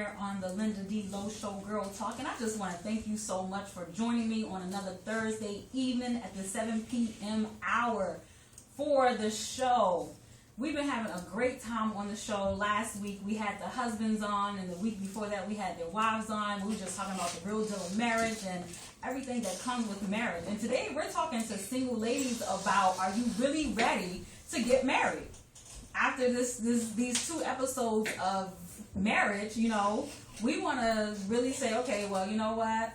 On the Linda D. Lowe Show Girl Talk, and I just want to thank you so much for joining me on another Thursday evening at the 7 p.m. hour for the show. We've been having a great time on the show. Last week we had the husbands on, and the week before that we had their wives on. We were just talking about the real deal of marriage and everything that comes with marriage. And today we're talking to single ladies about, are you really ready to get married? After these 2 episodes of marriage, you know, we want to really say, okay, well, you know what?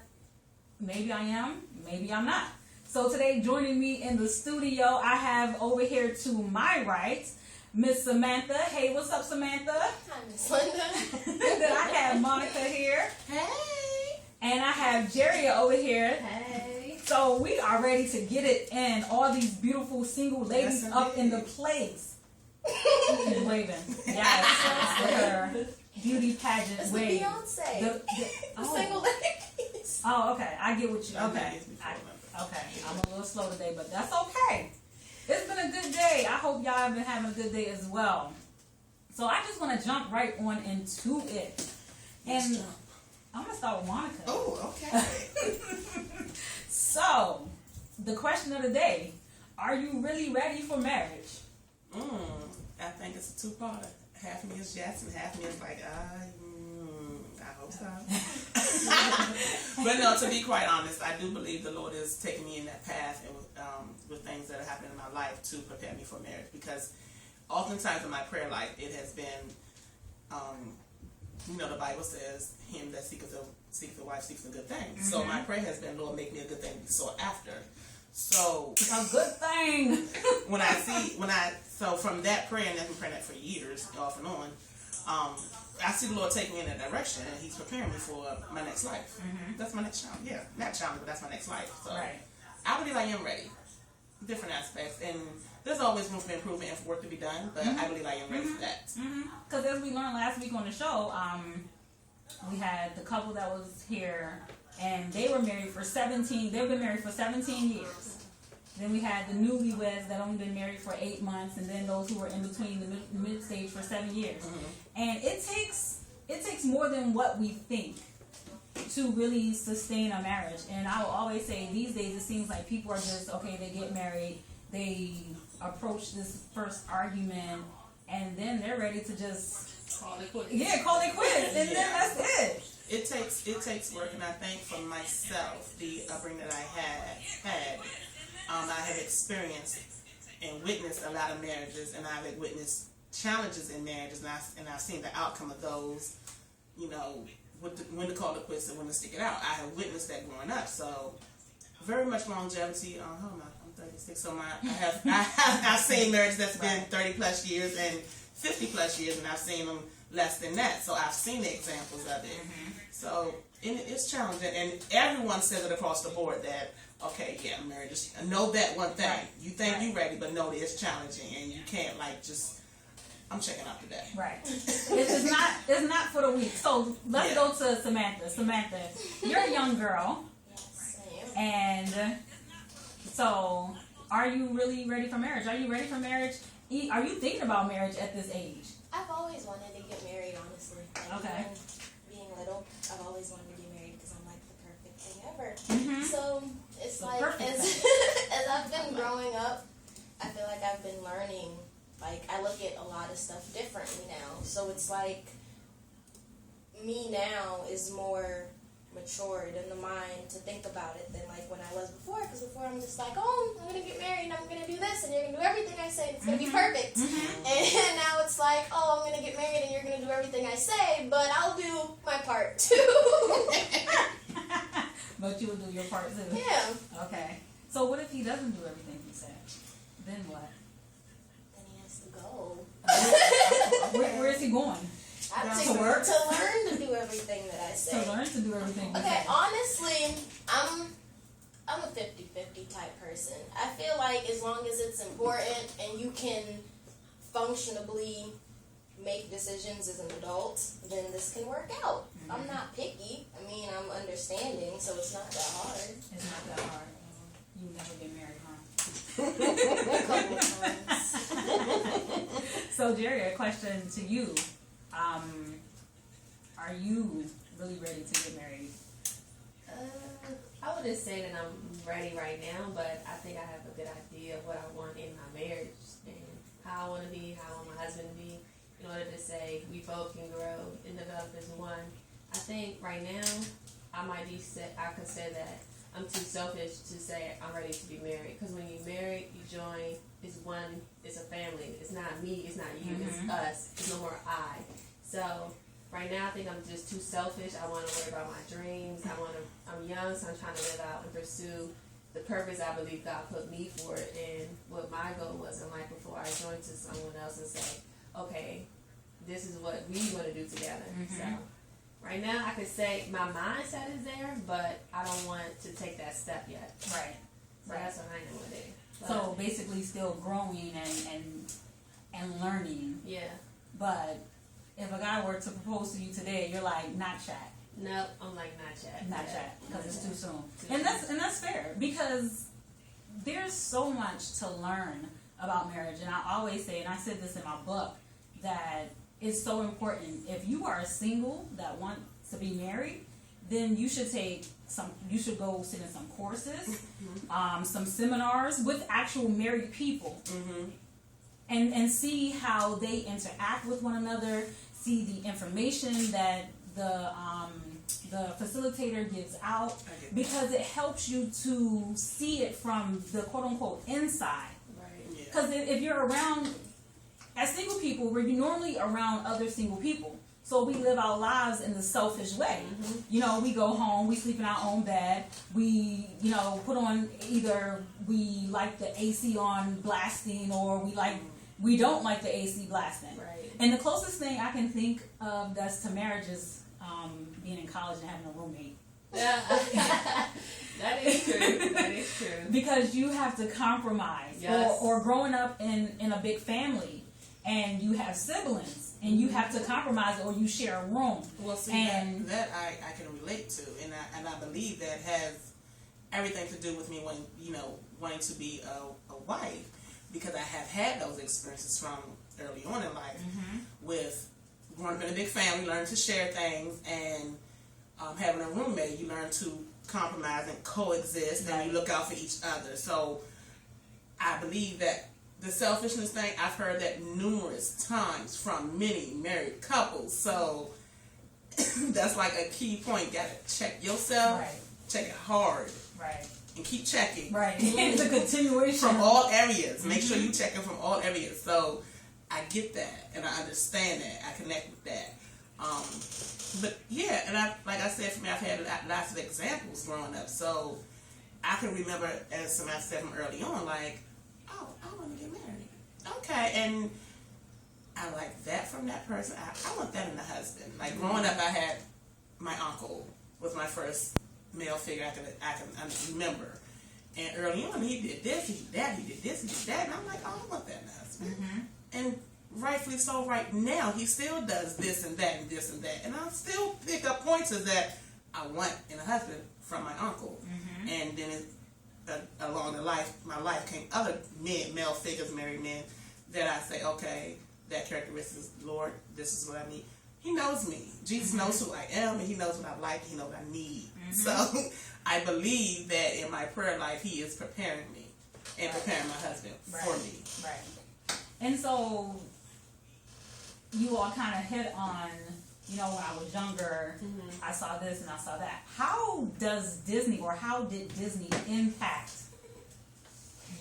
Maybe I am, maybe I'm not. So today, joining me in the studio, I have over here to my right, Miss Samantha. Hey, what's up, Samantha? Hi, Miss Linda. Then I have Monica here. Hey. And I have Jerry over here. Hey. So we are ready to get it in. All these beautiful single ladies up in the place. She's waving. Yes, with her beauty pageant It's wave. the Beyonce. The single ladies. Oh, okay. I get what you. Okay. I'm a little slow today, but that's okay. It's been a good day. I hope y'all have been having a good day as well. So I just want to jump right on into it, and I'm gonna start with Monica. Oh, okay. So the question of the day: are you really ready for marriage? I think it's a 2-parter. Half of me is yes, and half of me is like, I hope so. But no, to be quite honest, I do believe the Lord is taking me in that path and with things that are happening in my life to prepare me for marriage. Because oftentimes in my prayer life, it has been, the Bible says, him that seeketh a wife seeks a good thing. Mm-hmm. So my prayer has been, Lord, make me a good thing sought after. So a good thing. So from that prayer, and I've been praying that for years, off and on, I see the Lord take me in that direction, and He's preparing me for my next life. Mm-hmm. That's my next challenge. Yeah, not challenge, but that's my next life. So right. I believe I am ready. Different aspects, and there's always room for improvement and for work to be done, but I believe I am ready for that. Because as we learned last week on the show, we had the couple that was here, and they were married for 17. They've been married for 17 years. Then we had the newlyweds that only been married for 8 months, and then those who were in between the mid stage for 7 years. Mm-hmm. And it takes more than what we think to really sustain a marriage. And I will always say these days it seems like people are just, okay, they get married, they approach this first argument, and then they're ready to just call it quits. Yeah, call it quits, and then that's it. It takes work, and I think for myself, the upbringing that I had, I have experienced and witnessed a lot of marriages, and I've witnessed challenges in marriages, and I've seen the outcome of those, when to call it quits and when to stick it out. I have witnessed that growing up, so very much longevity. I'm 36, so I've seen marriages that's been 30 plus years and 50 plus years, and I've seen them less than that. So I've seen the examples of it. Mm-hmm. So it's challenging, and everyone says it across the board that, okay, yeah, marriage. Just know that one thing. Right. You think you're ready, but no, it's challenging, and you can't I'm checking out today. Right. It's not for the weak. So let's go to Samantha. Samantha, you're a young girl. Yes, I am. And so, are you really ready for marriage? Are you ready for marriage? Are you thinking about marriage at this age? I've always wanted to get married, honestly. Okay. Being little, I've always wanted to get married because I'm like the perfect thing ever. Mm-hmm. So it's the like as I've been growing up, I feel like I've been learning. Like, I look at a lot of stuff differently now. So it's like me now is more matured in the mind to think about it than like when I was before. Because before I'm just like, oh, I'm going to get married and I'm going to do this and you're going to do everything I say and it's going to be perfect. Mm-hmm. And now it's like, oh, I'm going to get married and you're going to do everything I say, but I'll do my part too. But you will do your part too. Yeah. Okay. So what if he doesn't do everything he said? Then what? Where is he going? To learn to do everything that I say. To learn to do everything. Okay, honestly, I'm a 50-50 type person. I feel like as long as it's important and you can functionably make decisions as an adult, then this can work out. Mm-hmm. I'm not picky. I mean, I'm understanding, so it's not that hard. It's not that hard. You never get married, huh? A couple of times. So, Jerry, a question to you. are you really ready to get married? I wouldn't say that I'm ready right now, but I think I have a good idea of what I want in my marriage and how I want to be, how I want my husband to be, in order to say we both can grow and develop as one. I think right now I could say that I'm too selfish to say I'm ready to be married, because when you're married, you join. It's one. It's a family. It's not me. It's not you. It's us. It's no more I. So right now, I think I'm just too selfish. I want to worry about my dreams. I'm young, so I'm trying to live out and pursue the purpose I believe God put me for it, and what my goal was in life before I joined to someone else and say, okay, this is what we want to do together. So right now, I could say my mindset is there, but I don't want to take that step yet. Right. So that's what I am with it. But, So basically, still growing and learning. yeah. But if a guy were to propose to you today, you're like, not chat. Nope, I'm like not yet. Not chat, because it's too soon. Too And soon. that's fair, because there's so much to learn about marriage. And I always say, and I said this in my book, that it's so important. If you are single that want to be married, then you should go sit in some courses, some seminars with actual married people, and see how they interact with one another, see the information that the facilitator gives out, because it helps you to see it from the quote-unquote inside. Right. Because if you're around, as single people, we're normally around other single people. So we live our lives in the selfish way. You know, we go home, we sleep in our own bed, we, put on, either we like the AC on blasting, or we don't like the AC blasting. Right. And the closest thing I can think of that's to marriage is being in college and having a roommate. Yeah. That is true. That is true. Because you have to compromise. Yes. Or growing up in a big family and you have siblings and you have to compromise, or you share a room. Well, see, and that I can relate to, and I believe that has everything to do with me wanting to be a wife, because I have had those experiences from early on in life with growing up in a big family, learning to share things, and having a roommate. You learn to compromise and coexist, and you look out for each other. So I believe that the selfishness thing, I've heard that numerous times from many married couples. So that's like a key point. You gotta check yourself, check it hard, and keep checking. Right. It's a continuation from all areas. Make sure you check it from all areas. So I get that, and I understand that. I connect with that. But yeah, and like I said, for me, I've had lots of examples growing up. So I can remember, as somebody said from early on, like, oh, I want to get married. Okay, and I like that from that person. I want that in a husband. Like growing up, I had my uncle was my first male figure I can remember. And early on, he did this, he did that, he did this, he did that, and I'm like, oh, I want that in a husband. And rightfully so, right now, he still does this and that and this and that. And I still pick up pointers that I want in a husband from my uncle. And then along my life came other male figures, married men, that I say, okay, that characteristic, Lord, this is what I need. He knows me. Jesus knows who I am, and he knows what I like, he knows what I need. So I believe that in my prayer life, he is preparing me and preparing my husband for me. Right. And so you all kind of hit on, when I was younger, I saw this and I saw that. How does Disney, or how did Disney impact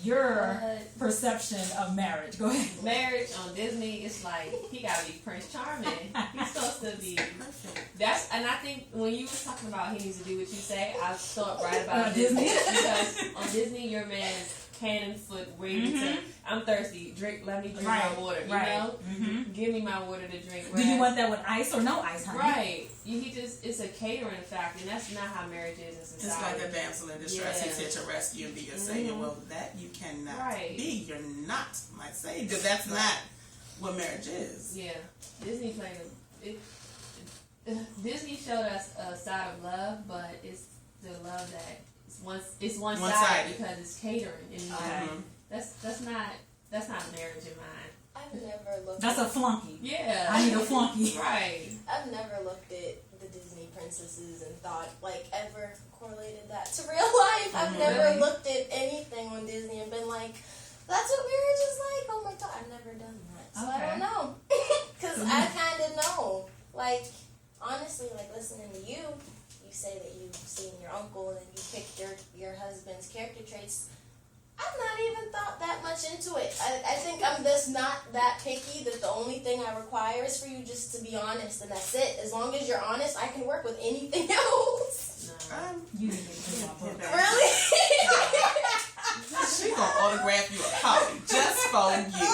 your perception of marriage? Go ahead. Marriage on Disney, it's like he gotta be Prince Charming. He's supposed to be. And I think when you was talking about he needs to do what you say, I thought right about Disney. Because on Disney, your man's cannon foot ready to. I'm thirsty. Let me drink my water. You know, give me my water to drink. Do you want that with ice or no ice, honey? Right. It's a catering factor, and that's not how marriage is in society. Just like the damsel in distress, he said to rescue and be your savior. Well, that you cannot be. You're not my savior. That's not what marriage is. Yeah, Disney played Disney showed us a side of love, but it's the love that it's one side because it's catering, and that's not marriage in mine. I never looked. That's a flunky. Yeah. I need a flunky. Right. I've never looked at the Disney princesses and thought, like, ever correlated that to real life. I've never looked at anything on Disney and been like, that's what marriage is like. Oh my god, I've never done that. So I don't know. Because I kind of know. Like, honestly, like, listening to you, you say that you've seen your uncle and you picked your husband's character traits. I've not even thought that much into it. I think I'm just not that picky that the only thing I require is for you just to be honest, and that's it. As long as you're honest, I can work with anything else. You need to get my book. Really? She gonna autograph you a copy just for you.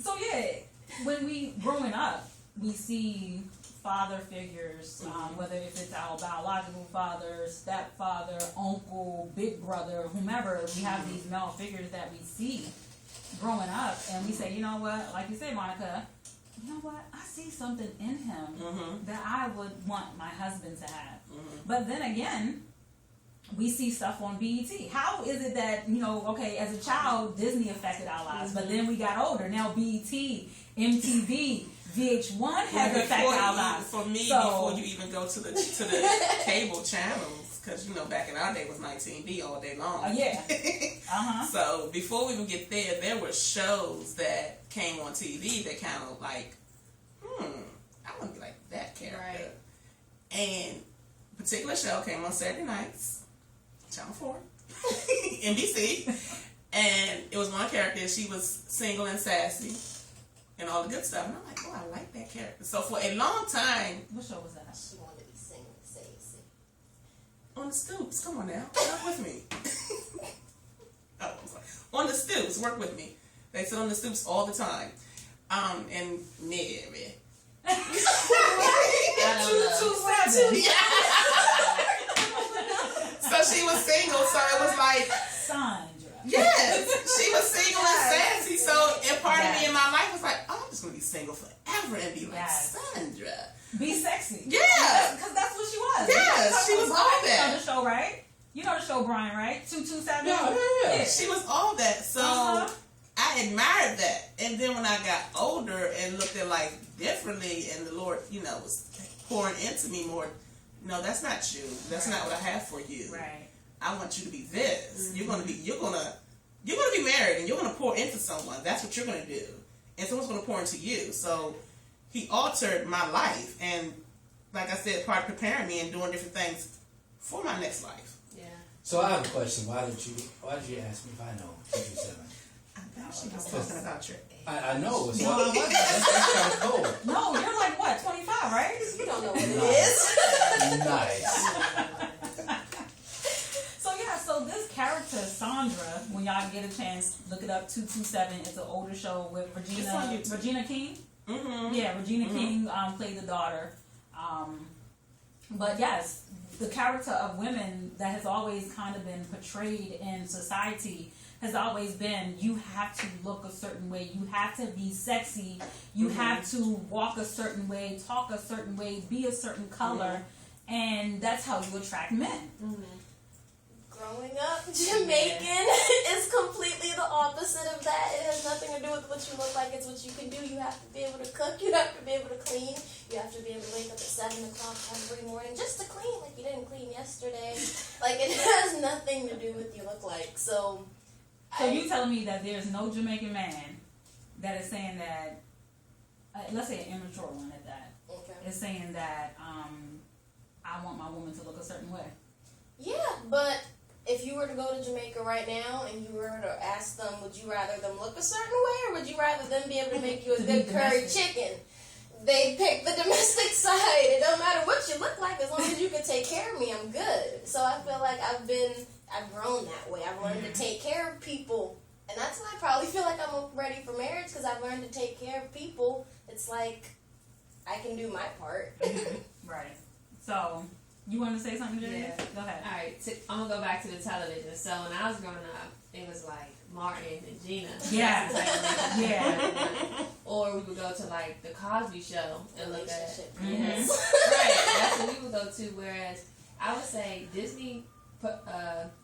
So yeah, when we growing up, we see father figures, whether if it's our biological father, stepfather, uncle, big brother, whomever, we have these male figures that we see growing up, and we say, you know what, like you said, Monica, you know what, I see something in him that I would want my husband to have. But then again, we see stuff on BET. How is it that, you know, okay, as a child, Disney affected our lives, but then we got older. Now BET, MTV, VH1 has affected our lives. For me, before you even go to the cable channels, because, you know, back in our day was 19B all day long. Yeah. So before we even get there were shows that came on TV that kind of like, I want to be like that character. Right. And a particular show came on Saturday nights, Channel 4, NBC, and it was one character. She was single and sassy and all the good stuff. And I'm like, oh, I like that character. So for a long time... What show was that? She wanted to be single and sassy. On the Stoops. Come on now. Work with me. Oh, I'm sorry. On the Stoops. Work with me. They sit on the Stoops all the time. And Mary. So she was single, so it was like... Sandra. Yes, she was single and sassy. So, and part of me in my life was like, oh, I'm just going to be single forever and be like Sandra. Be sexy. Yeah. Because that's what she was. Yes, she was all You know that. the show, right? You know the show, Brian, right? 227? Yeah. She was all that. So, I admired that. And then when I got older and looked at life differently and the Lord, you know, was pouring into me more, no, that's not you. That's not what I have for you. Right. I want you to be this. You're gonna be married and you're gonna pour into someone. That's what you're gonna do. And someone's gonna pour into you. So he altered my life, and like I said, part of preparing me and doing different things for my next life. Yeah. So I have a question. Why did you ask me if I know 227? I thought she was talking about your age. I know. It's not, that's kind of cool. No, you're like what, 25, right? You don't know what it is. Nice. So this character, Sandra, when y'all get a chance, look it up, 227. It's an older show with Regina King. Mm-hmm. Yeah, Regina King played the daughter. But yes, the character of women that has always kind of been portrayed in society has always been, you have to look a certain way, you have to be sexy, you have to walk a certain way, talk a certain way, be a certain color, and that's how you attract men. Growing up Jamaican is completely the opposite of that. It has nothing to do with what you look like. It's what you can do. You have to be able to cook. You have to be able to clean. You have to be able to wake up at 7 o'clock every morning just to clean like you didn't clean yesterday. Like, it has nothing to do with what you look like. So you telling me that there's no Jamaican man that is saying that, let's say an immature one at that, is saying that I want my woman to look a certain way. Yeah, but if you were to go to Jamaica right now and you were to ask them, would you rather them look a certain way or would you rather them be able to make you a good curry chicken? They pick the domestic side. It don't matter what you look like, as long as you can take care of me, I'm good. So I feel like I've grown that way. I've learned to take care of people. And that's why I probably feel like I'm ready for marriage, because I've learned to take care of people. It's like I can do my part. Right. So, you want to say something, Jay? Yeah. Go ahead. All right, I'm gonna go back to the television. So when I was growing up, it was like Martin and Gina. Yeah. Yeah. Or we would go to like the Cosby Show and look at. Relationship. Yes. Right. That's what we would go to. Whereas I would say Disney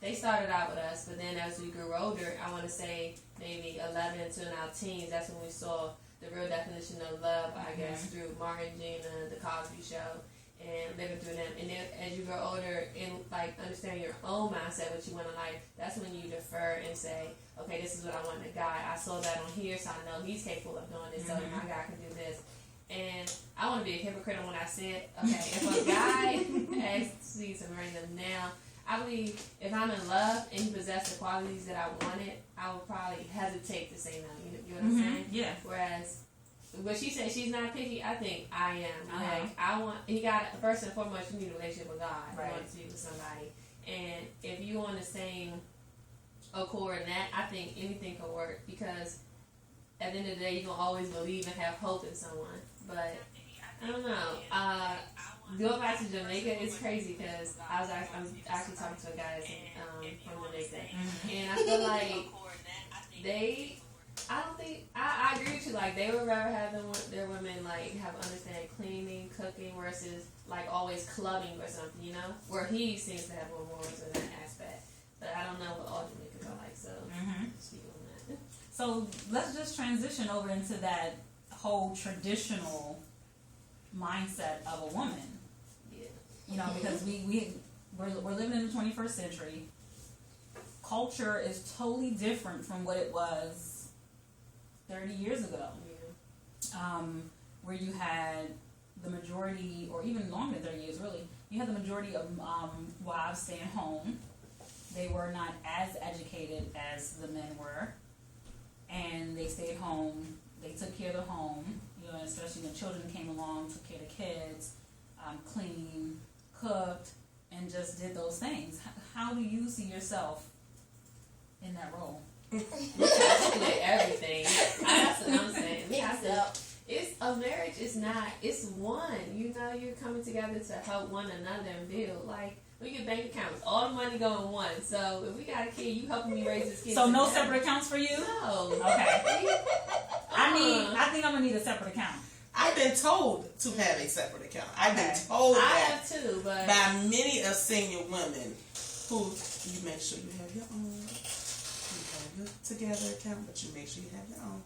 they started out with us, but then as we grew older, I want to say maybe 11 to now teens, that's when we saw the real definition of love, I guess, through Martin, Gina, The Cosby Show, and living through them. And then as you grow older and like understand your own mindset, what you want in life, that's when you defer and say, okay, this is what I want in a guy. I saw that on here, so I know he's capable of doing this, so my guy can do this. And I want to be a hypocrite when I said, okay, if a guy asks me to marry them now, I believe if I'm in love and he possesses the qualities that I wanted, I would probably hesitate to say no. You know what I'm saying? Yeah. Whereas, when she said she's not picky, I think I am. Uh-huh. Like, I want, you got, first and foremost, you need a relationship with God. Right. You want to be with somebody. And if you on the same accord in that, I think anything can work because at the end of the day, you're going to always believe and have hope in someone. But, I don't know. Going back to Jamaica is crazy because I was actually talking to a guy from Jamaica, and I feel like I agree with you. Like they would rather have their women like have understand cleaning, cooking versus like always clubbing or something, you know. Where he seems to have more morals in that aspect, but I don't know what all Jamaicans are like. So speak on that. So let's just transition over into that whole traditional mindset of a woman. You know, because we're living in the 21st century. Culture is totally different from what it was 30 years ago. Where you had the majority, or even longer than 30 years really, you had the majority of wives staying home. They were not as educated as the men were. And they stayed home. They took care of the home. You know, especially when children came along, took care of the kids, cleaned, cooked, and just did those things. How do you see yourself in that role? Everything. That's what I'm saying. It's a marriage. It's not. It's one. You know, you're coming together to help one another and build. Like we get bank accounts. All the money go in one. So if we got a kid, you helping me raise this kid. So no separate accounts for you? No. Okay. I think I'm gonna need a separate account. I've been told to have a separate account. I've been Okay. told I that have too, but by many of senior women who you make sure you have your own. You have your together account, but you make sure you have your own.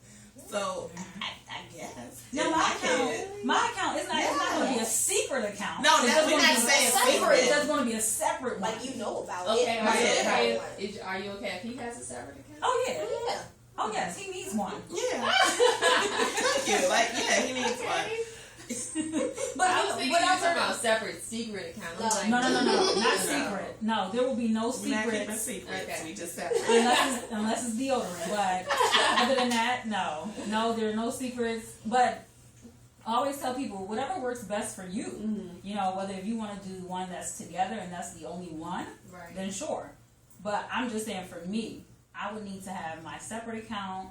So I guess. No, my account is not. It's not going to be a secret account. No, It's that's just we're gonna not be saying separate. secret. It's going to be a separate one. Like you know about okay. it. Are you okay if he has a separate account? Oh yeah. Yeah. Oh yes, he needs one. Yeah. Thank you. Like, yeah, he needs one. But I was thinking what you else were talking about separate secret account. I'm like, No, not No. secret. No, there will be no We're not keeping secrets secrets. Okay. We just have unless it's deodorant. But other than that, no, there are no secrets. But I always tell people whatever works best for you. You know, whether if you want to do one that's together and that's the only one, right. then sure. But I'm just saying for me, I would need to have my separate account,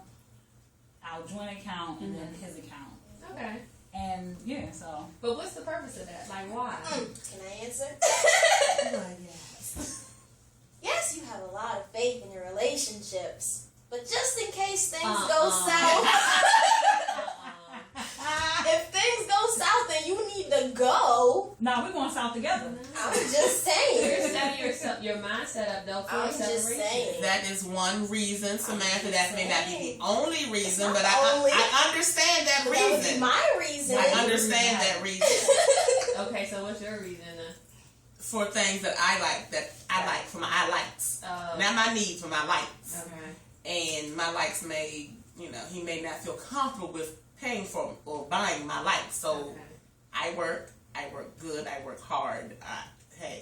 our joint account, and then his account. Okay. And yeah, so. But what's the purpose of that? Like, why? Can I answer? yes. Yes, you have a lot of faith in your relationships, but just in case things go Uh-uh. south, if things go south and you need to go, No, we're going south together. I'm just You're saying. setting your mindset up though for I'm just separation. saying. That is one reason, Samantha. That may not be the only reason, not but the only. I understand that But that would be reason. my reason. I understand that reason Okay, so what's your reason then? for things that I like for my I likes. Not my needs, for my likes. Okay. And my likes may, he may not feel comfortable with paying for or buying my likes. So Okay. I work good, I work hard.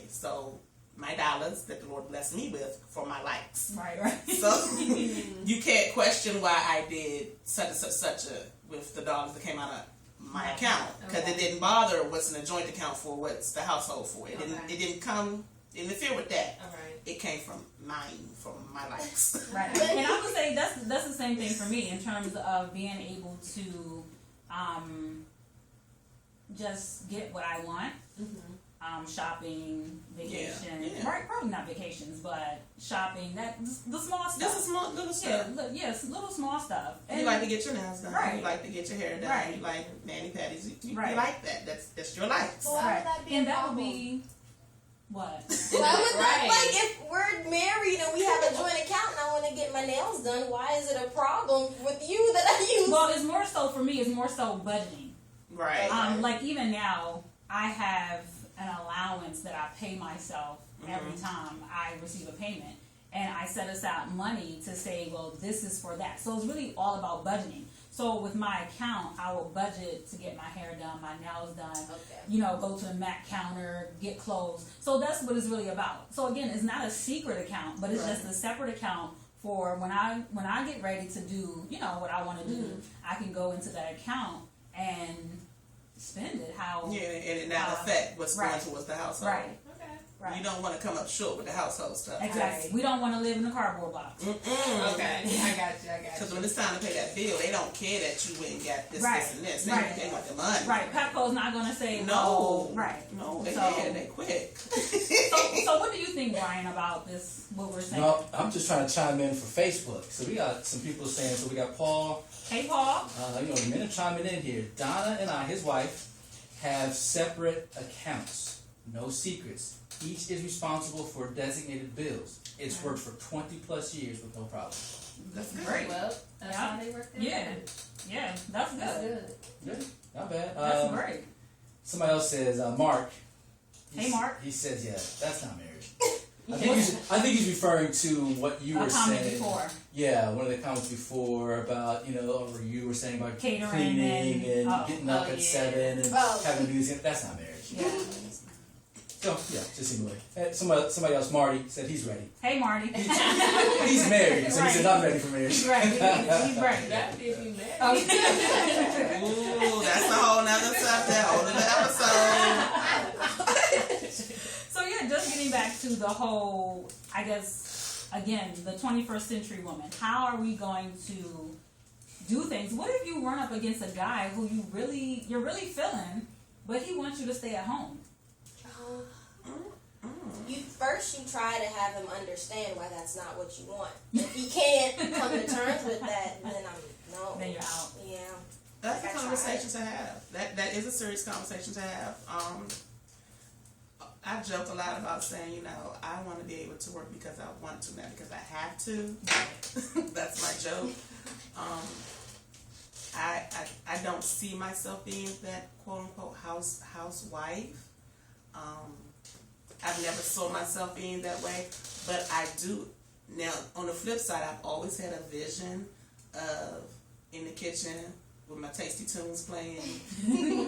So my dollars that the Lord blessed me with for my likes. Right. So you can't question why I did such a with the dollars that came out of my account, because it didn't bother what's in the joint account for, what's the household for. It didn't interfere with that. All right. It came from mine, from my likes. Right. And I would say that's the same thing for me in terms of being able to just get what I want. Shopping, vacation, Yeah. right? Probably not vacations, but shopping. The small stuff. This is small little stuff. Yes, little small stuff. And You like to get your nails done. Right. You like to get your hair done. Right. You like mani-pedis. You Right. like that. That's your likes. Well, why would right. that be And a that would problem? be What? Why would that, Right. like, if we're married and we have a joint account and I want to get my nails done, why is it a problem with you that I use? Well, it's more so for me. It's more so budgeting. Right. Like even now, I have an allowance that I pay myself every time I receive a payment, and I set aside money to say, well, this is for that. So it's really all about budgeting. So with my account, I will budget to get my hair done, my nails done, Okay. Go to the Mac counter, get clothes. So that's what it's really about. So again, it's not a secret account, but it's just a separate account for when I get ready to do, what I want to do, I can go into that account and spend it how. Yeah, and it not affect what's going towards the household. Right. Okay. Right. You don't want to come up short with the household stuff. Exactly. We don't want to live in a cardboard box. Okay. I got you. Because when it's time to pay that bill, they don't care that you went and got this, Right. this, and this. Right. They want the money. Right. Petco's not going to say No. oh, right. No, they So- can. They quick. So what do you think, Brian, about this? What we're saying? No, I'm just trying to chime in for Facebook. So we got some people saying. So we got Paul. Hey, Paul. The men are chiming in here. Donna and I, his wife, have separate accounts. No secrets. Each is responsible for designated bills. It's worked for 20 plus years with no problem. That's Great. Well, that's Yeah. how they work there. Yeah. Yeah, that's good. That's good. Good. Not bad. That's great. Somebody else says, Mark. Hey, Mark. He says, yeah, that's not marriage. I think he's referring to what you were A comment saying. before. Yeah, one of the comments before about, or you were saying about Catering cleaning and getting up at yeah. 7 and having to do these things. That's not marriage. Yeah. So, yeah, just anyway. Somebody else, Marty, said he's ready. Hey, Marty. He's married, so he said, I'm ready for marriage. He's ready. He's ready. That if you married. Okay. Ooh, that's a whole nother subject, whole other episode. So yeah, just getting back to the whole, I guess, again, the 21st century woman. How are we going to do things? What if you run up against a guy who you're really feeling, but he wants you to stay at home? You try to have him understand why that's not what you want. If he can't come to terms with that, then Then you're out. Yeah. That's a conversation to have. That is a serious conversation to have. I joke a lot about saying, I want to be able to work because I want to, not because I have to. That's my joke. I don't see myself being that quote unquote housewife. I've never saw myself being that way, but I do. Now, on the flip side, I've always had a vision of in the kitchen with my tasty tunes playing,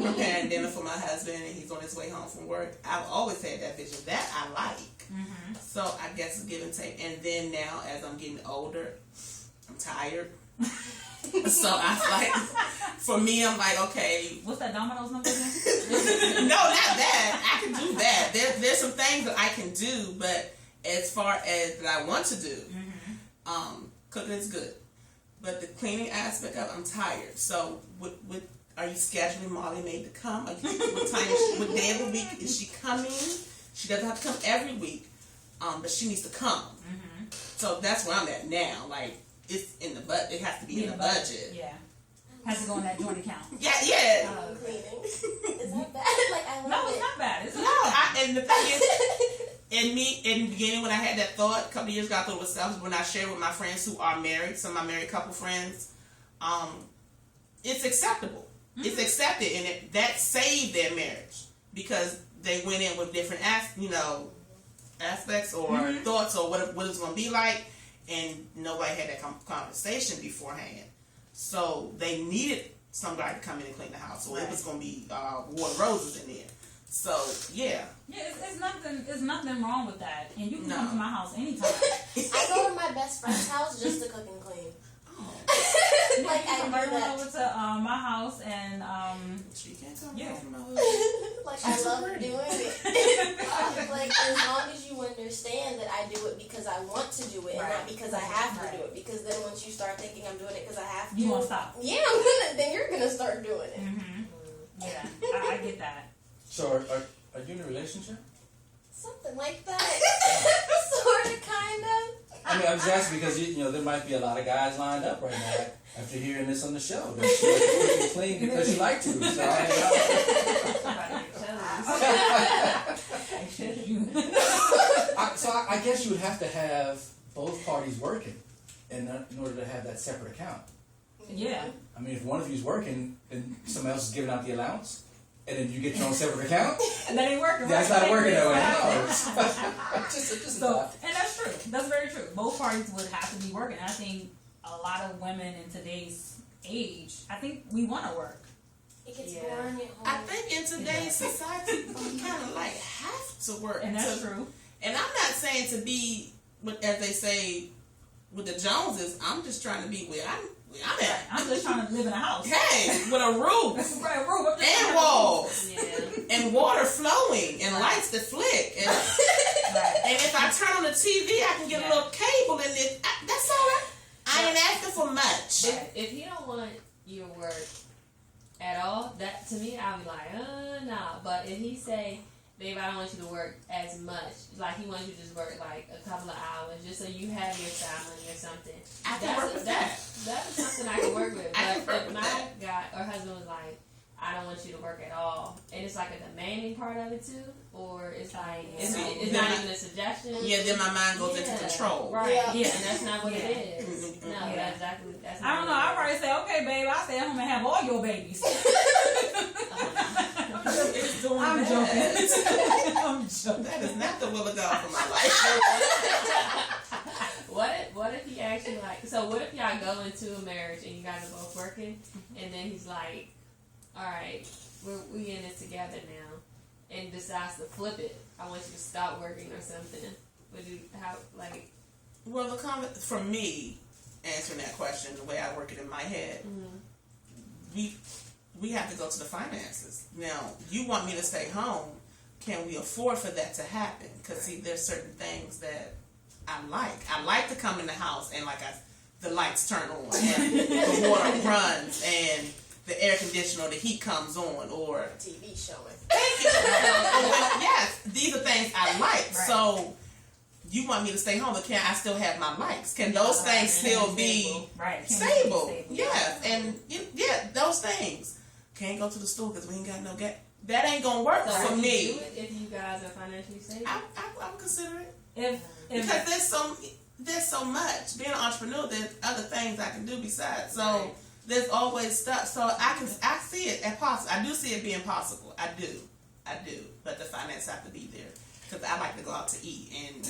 preparing dinner for my husband, and he's on his way home from work. I've always had that vision. That I like. Mm-hmm. So I guess it's give and take. And then now, as I'm getting older, I'm tired. So I like, for me, I'm like, okay. What's that Domino's number again? No, not that. I can do that. There's some things that I can do, but as far as that I want to do, cooking is good. But the cleaning aspect of it, I'm tired. So, are you scheduling Molly Mae to come? What day of the week is she coming? She doesn't have to come every week, but she needs to come. Mm-hmm. So that's where I'm at now. Like, it's in the budget. It has to be in the budget. Yeah. Has to go in that joint account. Yeah. Cleaning. Is that bad? Like, I love No, it. it's not bad. It's No, not. and the thing is, in the beginning when I had that thought, a couple of years ago, I thought it was selfish. When I shared with my friends who are married, some of my married couple friends, it's acceptable. Mm-hmm. It's accepted, and that saved their marriage because they went in with different aspects or thoughts or what it's going to be like, and nobody had that conversation beforehand. So they needed somebody to come in and clean the house, or it was going to be water roses in there. So yeah. Yeah, it's nothing wrong with that, and you can come to my house anytime. I go to my best friend's house just to cook and clean. Like I come do right that. over to my house and She can't tell yeah. me my Like I love doing it. Like as long as you understand that I do it because I want to do it and not because I have to do it. Because then once you start thinking I'm doing it because I have to, You won't stop. Yeah, then you're gonna start doing it. Mm-hmm. Yeah, I get that. So, are you in a relationship? Something like that. Sort of, kind of. I mean, I'm just asking because there might be a lot of guys lined up right now after hearing this on the show. That she likes to cook and clean because you like to. So, you. I guess you would have to have both parties working in order to have that separate account. Yeah. I mean, if one of you's working and somebody else is giving out the allowance, and then you get your own separate account, And that ain't working. that's right? not working that way. Exactly. No. just a So, thought. and that's true. That's very true. Both parties would have to be working. And I think a lot of women in today's age, I think we want to work. It gets Yeah. boring at home. I think in today's society, we kind of like have to work. And that's true. And I'm not saying to be, as they say, with the Joneses. I'm just trying to be where I'm at. I'm just trying to live in a house. Hey, with a roof Right, roof. I'm just and trying to- walls Yeah. and water flowing and lights that flick. And, Right. and if I turn on the TV, I can get a little cable in it. That's all right. I ain't asking for much. If he don't want you to work at all, that to me, I'll be like, nah. But if he say, babe, I don't want you to work as much, like he wants you to just work like a couple of hours just so you have your side money or something. I can work with that. That is something I can work with. I can But work if with my that. guy or husband was like, I don't want you to work at all, and it's like a demanding part of it too, or it's like it's not even a suggestion. Yeah, then my mind goes into control. Right. Yeah. Yeah, and that's not what it is. Mm-mm. No, Yeah. that's exactly. That's I not don't know. what I it probably say, okay, babe, I'll stay at home and have all your babies. I'm joking. I'm joking. That is not the will of God for my life. What if he actually like? So what if y'all go into a marriage and you guys are both working, and then he's like, "All right, we in this together now," and decides to flip it. I want you to stop working or something. Would you how like? Well, the comment for me, answering that question the way I work it in my head, we have to go to the finances. Now, you want me to stay home? Can we afford for that to happen? Because see, there's certain things that I like. I like to come in the house and the lights turn on and the water runs and the air conditioner or the heat comes on or TV showing. thank you. Yes, these are things I like. Right. So you want me to stay home, but can I still have my likes? Can those things still be right? stable? Yes, and those things. Can't go to the store because we ain't got no gas. That ain't gonna work So for would you me. do it if you guys are financially stable? I would consider it If because there's so much. Being an entrepreneur, there's other things I can do besides. So Right. there's always stuff. So I see it as possible. I do see it being possible. I do. But the finance have to be there because I like to go out to eat and.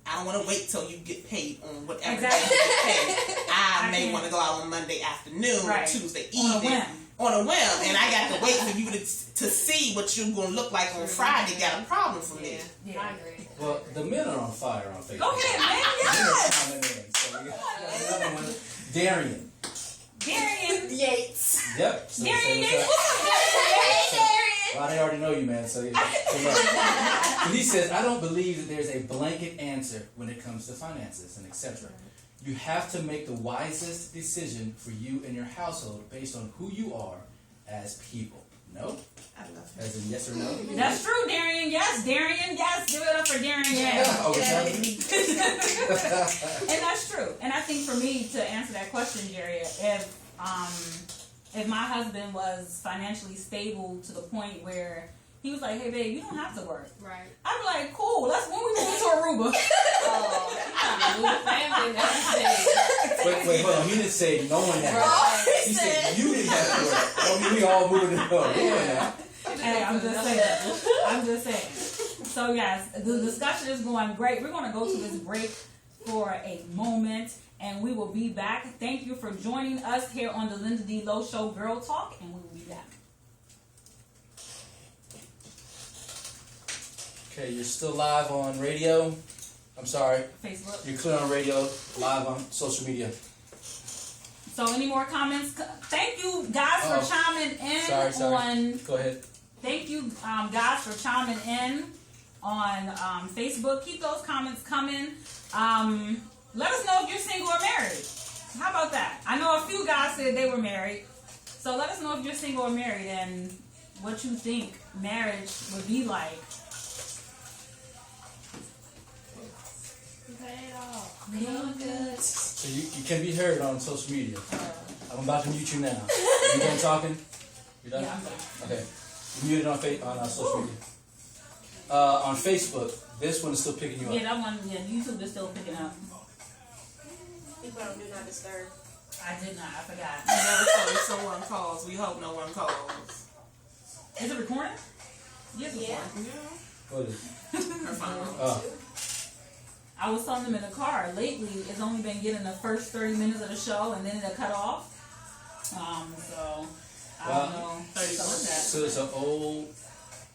I don't want to wait till you get paid on whatever day you get paid. I may want to go out on Monday afternoon or Tuesday evening on a whim, and I got to wait for you to see what you're going to look like on Friday. Got a problem for me. Yeah, I agree. Well, the men are on fire on Facebook. go ahead, man. Men are Yes. coming in. So we got another one. Darian. Darian. Yates. Yep. So Darian. what's up? Yes. Well, they already know you, man. So, yeah. But he says, I don't believe that there's a blanket answer when it comes to finances and etc. You have to make the wisest decision for you and your household based on who you are as people. No? I love it. As in yes or no? That's true, Darian. Yes, Darian. Yes, give it up for Darian. Yes. Oh, it's And that's true. And I think for me to answer that question, Jerry, if my husband was financially stable to the point where he was like, "Hey, babe, you don't have to work," Right. I'd be like, "Cool. Let's when we move to Aruba." Wait, hold on. He didn't say no one had to. Right. He said you didn't have to work. I mean, we all moving to go. Hey, I'm just saying. So yes, the discussion is going great. We're going to go to this break for a moment, and we will be back. Thank you for joining us here on the Linda D. Lowe Show Girl Talk, and we will be back. Okay, you're still live on radio. I'm sorry. Facebook. You're clear on radio, live on social media. So any more comments? Thank you guys for chiming in Sorry. on. Go ahead. Thank you guys for chiming in on Facebook. Keep those comments coming. Let us know if you're single or married. How about that? I know a few guys said they were married. So let us know if you're single or married and what you think marriage would be like. So you can be heard on social media. I'm about to mute you now. You done talking? You done? Yeah, I'm done. Okay. You muted on social media. On Facebook, this one is still picking you up. Yeah, that one. Yeah, YouTube is still picking up. You put on Do Not Disturb. I did not. I forgot. Never told if someone calls. We hope no one calls. Is it recording? Yes, it's Yeah. recording. Yeah. What is it? Her phone. Oh. I was telling them in the car. Lately, it's only been getting the first 30 minutes of the show, and then it'll cut off. So I don't know. 30 So what's that? So there's an old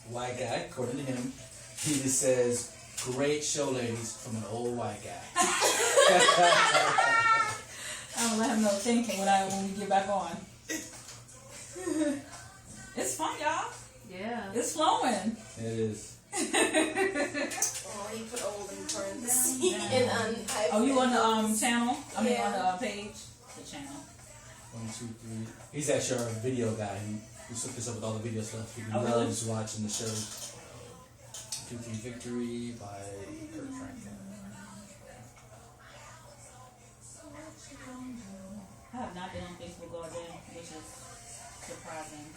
white guy, according to him. He just says, "Great show, ladies," from an old white guy. I'm gonna let him know thank you when we get back on. It's fun, y'all. Yeah. It's flowing. It is. Oh, he put old in parentheses. And Oh, you on the channel? I mean Yeah. on the page? The channel. 1, 2, 3. He's actually our video guy. He set this up with all the video stuff. He Oh, really? loves watching the show. 2, 3 Victory by Kurt Franklin. I have not been on Facebook all day, which is surprising.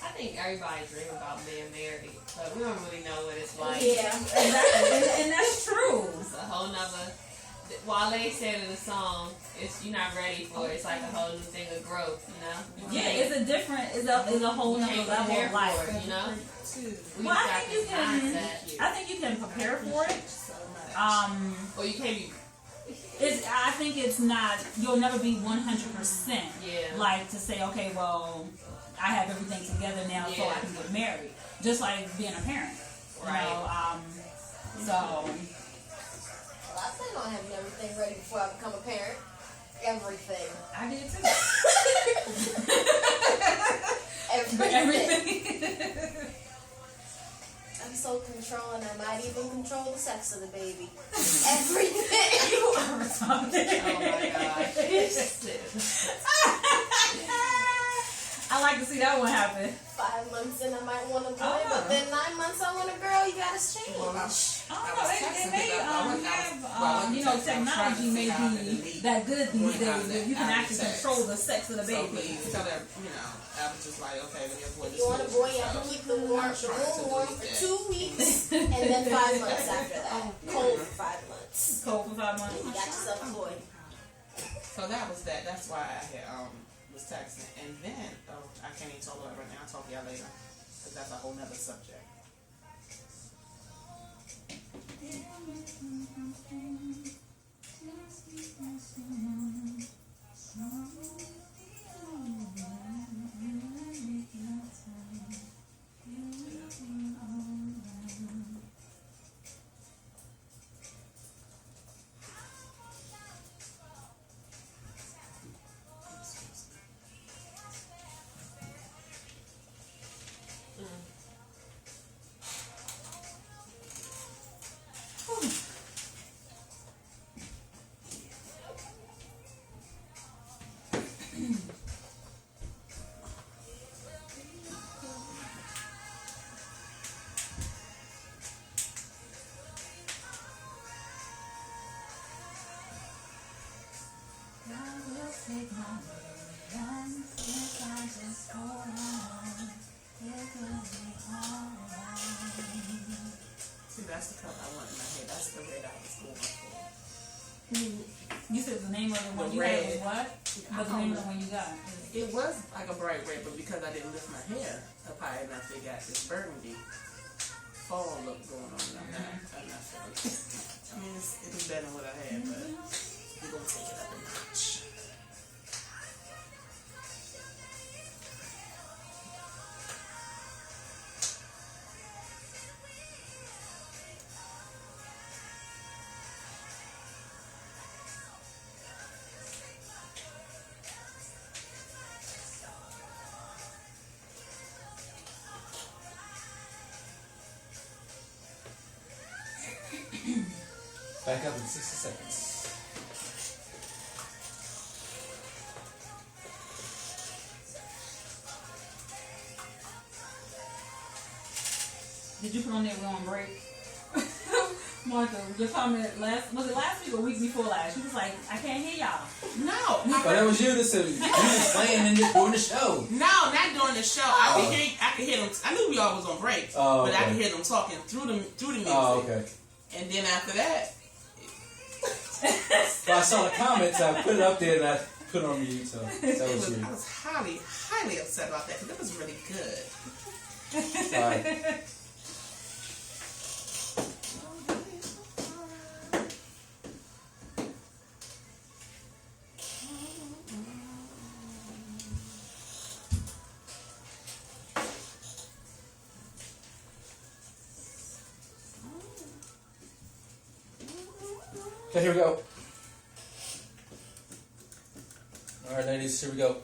I think everybody dream about being married, but we don't really know what it's like. Yeah. Exactly. And that's true. It's a whole nother. Wale said in the song, "It's you're not ready for it. It's like a whole new thing of growth, you know." Yeah, it's a different, it's a whole You nother can't level prepare of for life. it, you know. We Well, just I got think you this can. mindset. I think you can prepare for it. Or you can't be. I think it's not. You'll never be 100%. Yeah. Like to say, okay, well, I have everything together now, so I Yeah. can get married. Just like being a parent. Right. You know, so Well, I plan on having everything ready before I become a parent. Everything. I did too. Everything. I'm so controlling, I might even control the sex of the baby. Everything. Oh my gosh. I like to see that one happen. 5 months in, I might want a boy, Oh. but then 9 months I want a girl. You gotta change. Well, I don't know. They may have, technology may be that good these days that you can actually control the sex of the So baby. please tell them, I was just like, okay, let me avoid this. You want a boy, you have to keep the room warm for 2 weeks, and then 5 months after that. Cold for 5 months. Cold for 5 months. You got yourself a boy. So that was that. That's why I had was texting, and then I can't even talk about it right now. I'll talk to y'all later because that's a whole nother subject. See, that's the color I want in my hair. That's the red I was going for. You said the name of the one The you had red. was what? What's the name of the one you got? It was like a bright red, but because I didn't lift my hair up high enough, they got this burgundy fall look going on. And I'm not feeling it. I mean, it was better than what I had, but we're going to take it up a notch. Back up in 60 seconds. Did you put on there we're on break? Martha, your comment was it last week or week before last? She was like, I can't hear y'all. No. But that was you that said you was playing and during the show. No, not during the show. I could hear them. I knew we all was on break, Oh, but I okay. could hear them talking through the music. Oh, okay. And then after that, So I saw the comments, I put it up there, and I put it on mute. So that was you. I was highly upset about that because it was really good. Sorry. Okay, here we go. All right, ladies, here we go.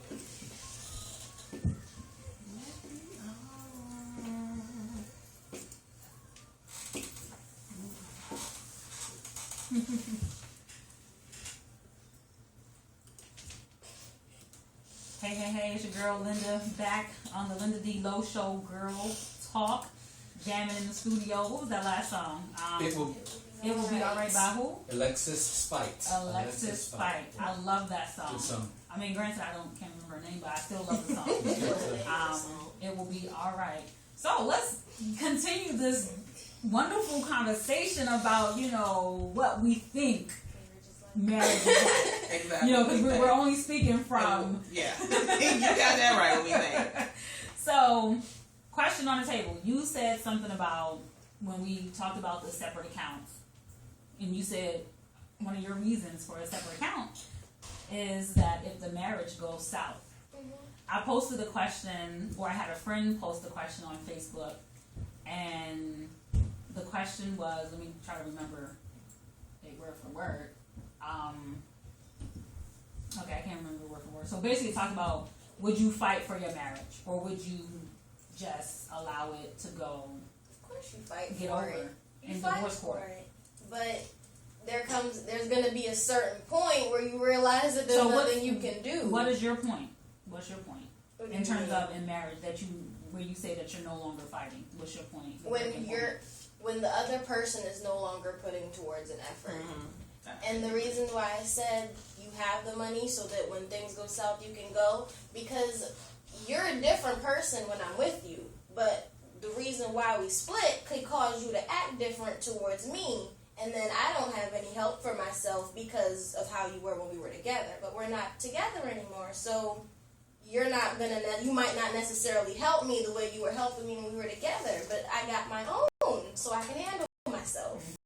Hey, it's your girl Linda back on the Linda D. Low Show Girl Talk, jamming in the studio. What was that last song? It will. It Will Be Alright by who? Alexis Spite. Alexis Spite. I love that song. Good song. I mean, granted, can't remember her name, but I still love the song. It will be alright. So let's continue this wonderful conversation about, what we think marriage is like. Exactly. Because we're only speaking from. Yeah. You got that right, what we think. So, question on the table. You said something about when we talked about the separate accounts, and you said one of your reasons for a separate account is that if the marriage goes south. I posted a question, or I had a friend post a question on Facebook, and the question was, let me try to remember it word for word. Okay, I can't remember word for word. So basically, talk about, would you fight for your marriage, or would you just allow it to go? Of course, you fight Get for over it. You in fight divorce court. for it, but there's going to be a certain point where you realize that there's nothing you can do. What is your point? What's your point What do in you terms mean? of in marriage where you say that you're no longer fighting? What's your point? When the other person is no longer putting towards an effort. Mm-hmm. And the reason why I said you have the money so that when things go south you can go, because you're a different person when I'm with you, but the reason why we split could cause you to act different towards me, and then I don't have any help for myself because of how you were when we were together. But we're not together anymore, so you might not necessarily help me the way you were helping me when we were together, but I got my own, so I can handle myself.